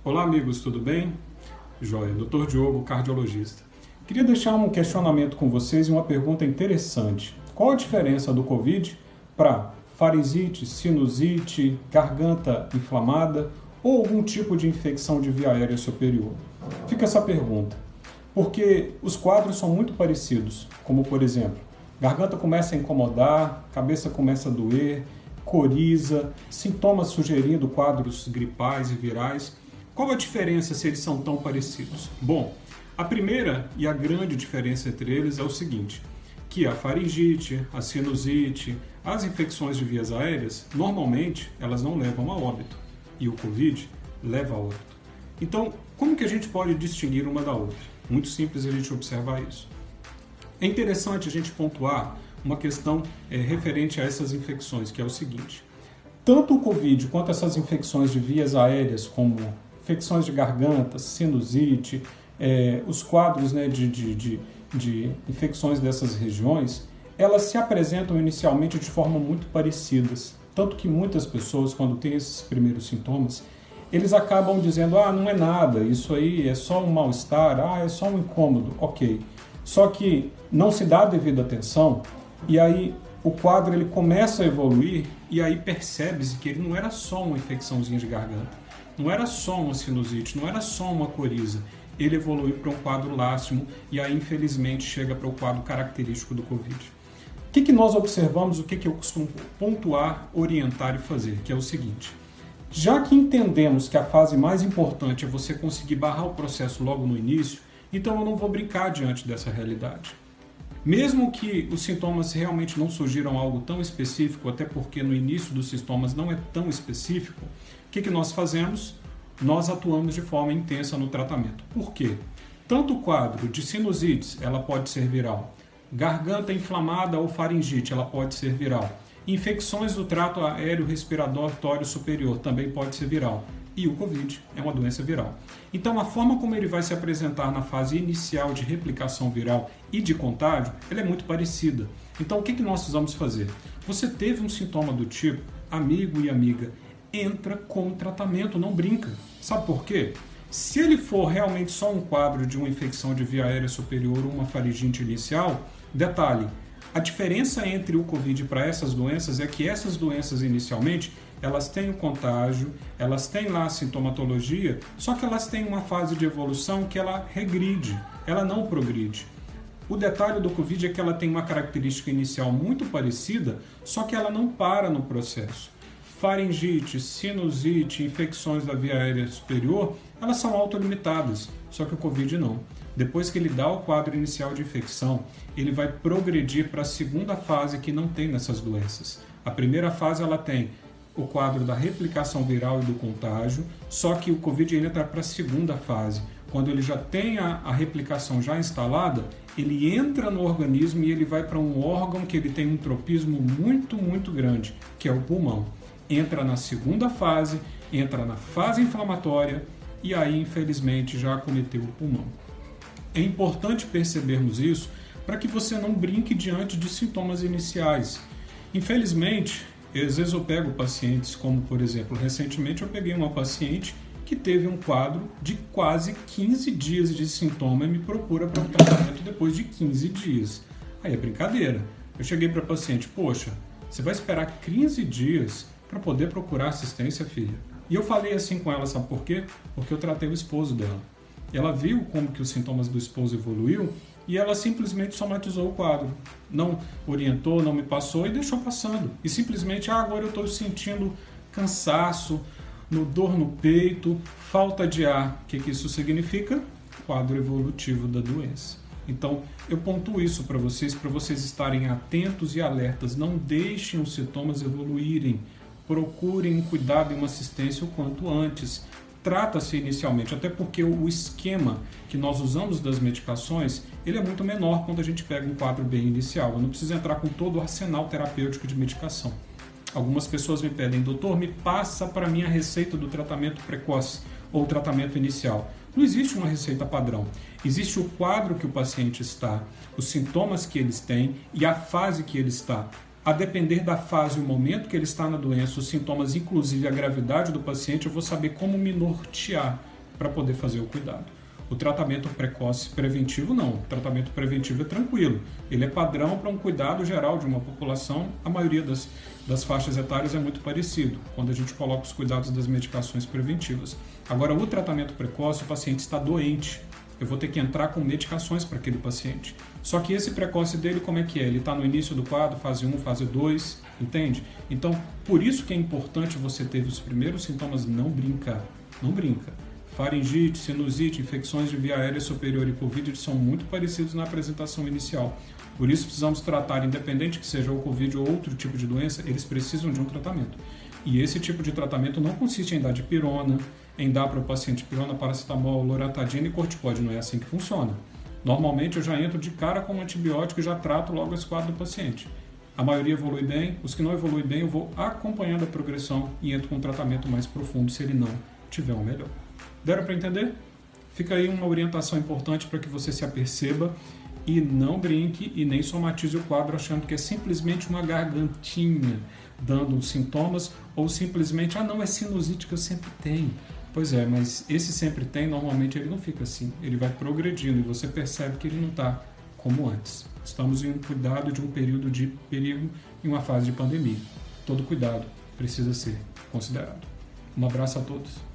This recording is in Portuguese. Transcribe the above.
Olá amigos, tudo bem? Joia, Dr. Diogo, cardiologista. Queria deixar um questionamento com vocês e uma pergunta interessante. Qual a diferença do Covid para faringite, sinusite, garganta inflamada ou algum tipo de infecção de via aérea superior? Fica essa pergunta, porque os quadros são muito parecidos, como por exemplo, garganta começa a incomodar, cabeça começa a doer, coriza, sintomas sugerindo quadros gripais e virais. Qual a diferença se eles são tão parecidos? Bom, a primeira e a grande diferença entre eles é o seguinte, que a faringite, a sinusite, as infecções de vias aéreas, normalmente elas não levam a óbito, e o Covid leva a óbito. Então, como que a gente pode distinguir uma da outra? Muito simples a gente observar isso. É interessante a gente pontuar uma questão referente a essas infecções, que é o seguinte. Tanto o Covid quanto essas infecções de vias aéreas, como infecções de garganta, sinusite, os quadros de infecções dessas regiões, elas se apresentam inicialmente de forma muito parecidas. Tanto que muitas pessoas, quando têm esses primeiros sintomas, eles acabam dizendo, não é nada, isso aí é só um mal-estar, é só um incômodo, ok. Só que não se dá a devida atenção e aí o quadro ele começa a evoluir e aí percebe-se que ele não era só uma infecçãozinha de garganta, não era só uma sinusite, não era só uma coriza. Ele evoluiu para um quadro lástimo e aí infelizmente chega para o quadro característico do Covid. O que nós observamos, o que eu costumo pontuar, orientar e fazer, que é o seguinte. Já que entendemos que a fase mais importante é você conseguir barrar o processo logo no início, então eu não vou brincar diante dessa realidade. Mesmo que os sintomas realmente não surgiram algo tão específico, até porque no início dos sintomas não é tão específico, o que nós fazemos? Nós atuamos de forma intensa no tratamento. Por quê? Tanto o quadro de sinusites, ela pode ser viral. Garganta inflamada ou faringite, ela pode ser viral. Infecções do trato aéreo respiratório superior também pode ser viral. E o Covid é uma doença viral. Então, a forma como ele vai se apresentar na fase inicial de replicação viral e de contágio, ela é muito parecida. Então, o que nós precisamos fazer? Você teve um sintoma do tipo, amigo e amiga, entra com o tratamento, não brinca. Sabe por quê? Se ele for realmente só um quadro de uma infecção de via aérea superior ou uma faringite inicial, detalhe, a diferença entre o Covid para essas doenças é que essas doenças inicialmente, elas têm o contágio, elas têm lá a sintomatologia, só que elas têm uma fase de evolução que ela regride, ela não progride. O detalhe do Covid é que ela tem uma característica inicial muito parecida, só que ela não para no processo. Faringite, sinusite, infecções da via aérea superior, elas são autolimitadas, só que o Covid não. Depois que ele dá o quadro inicial de infecção, ele vai progredir para a segunda fase que não tem nessas doenças. A primeira fase ela tem o quadro da replicação viral e do contágio, só que o Covid entra para a segunda fase. Quando ele já tem a replicação já instalada, ele entra no organismo e ele vai para um órgão que ele tem um tropismo muito, muito grande, que é o pulmão. Entra na segunda fase, entra na fase inflamatória e aí, infelizmente, já acometeu o pulmão. É importante percebermos isso para que você não brinque diante de sintomas iniciais. Infelizmente, às vezes eu pego pacientes, como por exemplo, recentemente eu peguei uma paciente que teve um quadro de quase 15 dias de sintoma e me procura para um tratamento depois de 15 dias. Aí é brincadeira. Eu cheguei para a paciente, poxa, você vai esperar 15 dias para poder procurar assistência, filha? E eu falei assim com ela, sabe por quê? Porque eu tratei o esposo dela. Ela viu como que os sintomas do esposo evoluiu e ela simplesmente somatizou o quadro. Não orientou, não me passou e deixou passando. E simplesmente, agora eu estou sentindo cansaço, dor no peito, falta de ar. O que isso significa? Quadro evolutivo da doença. Então, eu pontuo isso para vocês estarem atentos e alertas. Não deixem os sintomas evoluírem. Procurem um cuidado e uma assistência o quanto antes. Trata-se inicialmente, até porque o esquema que nós usamos das medicações, ele é muito menor quando a gente pega um quadro bem inicial. Eu não preciso entrar com todo o arsenal terapêutico de medicação. Algumas pessoas me pedem, doutor, me passa para mim a receita do tratamento precoce ou tratamento inicial. Não existe uma receita padrão. Existe o quadro que o paciente está, os sintomas que eles têm e a fase que ele está. A depender da fase e o momento que ele está na doença, os sintomas, inclusive a gravidade do paciente, eu vou saber como me nortear para poder fazer o cuidado. O tratamento precoce preventivo não. O tratamento preventivo é tranquilo. Ele é padrão para um cuidado geral de uma população. A maioria das faixas etárias é muito parecido, quando a gente coloca os cuidados das medicações preventivas. Agora, o tratamento precoce, o paciente está doente. Eu vou ter que entrar com medicações para aquele paciente. Só que esse precoce dele, como é que é? Ele está no início do quadro, fase 1, fase 2, entende? Então, por isso que é importante você ter os primeiros sintomas, não brincar. Não brinca. Faringite, sinusite, infecções de via aérea superior e Covid eles são muito parecidos na apresentação inicial. Por isso precisamos tratar, independente que seja o Covid ou outro tipo de doença, eles precisam de um tratamento. E esse tipo de tratamento não consiste em dar dipirona, em dar para o paciente pirona, paracetamol, loratadina e corticóide. Não é assim que funciona. Normalmente eu já entro de cara com um antibiótico e já trato logo esse quadro do paciente. A maioria evolui bem, os que não evoluem bem eu vou acompanhando a progressão e entro com um tratamento mais profundo se ele não tiver um melhor. Deram para entender? Fica aí uma orientação importante para que você se aperceba e não brinque e nem somatize o quadro achando que é simplesmente uma gargantinha dando sintomas ou simplesmente, não, é sinusite que eu sempre tenho. Pois é, mas esse sempre tem, normalmente ele não fica assim, ele vai progredindo e você percebe que ele não está como antes. Estamos em um cuidado de um período de perigo em uma fase de pandemia. Todo cuidado precisa ser considerado. Um abraço a todos.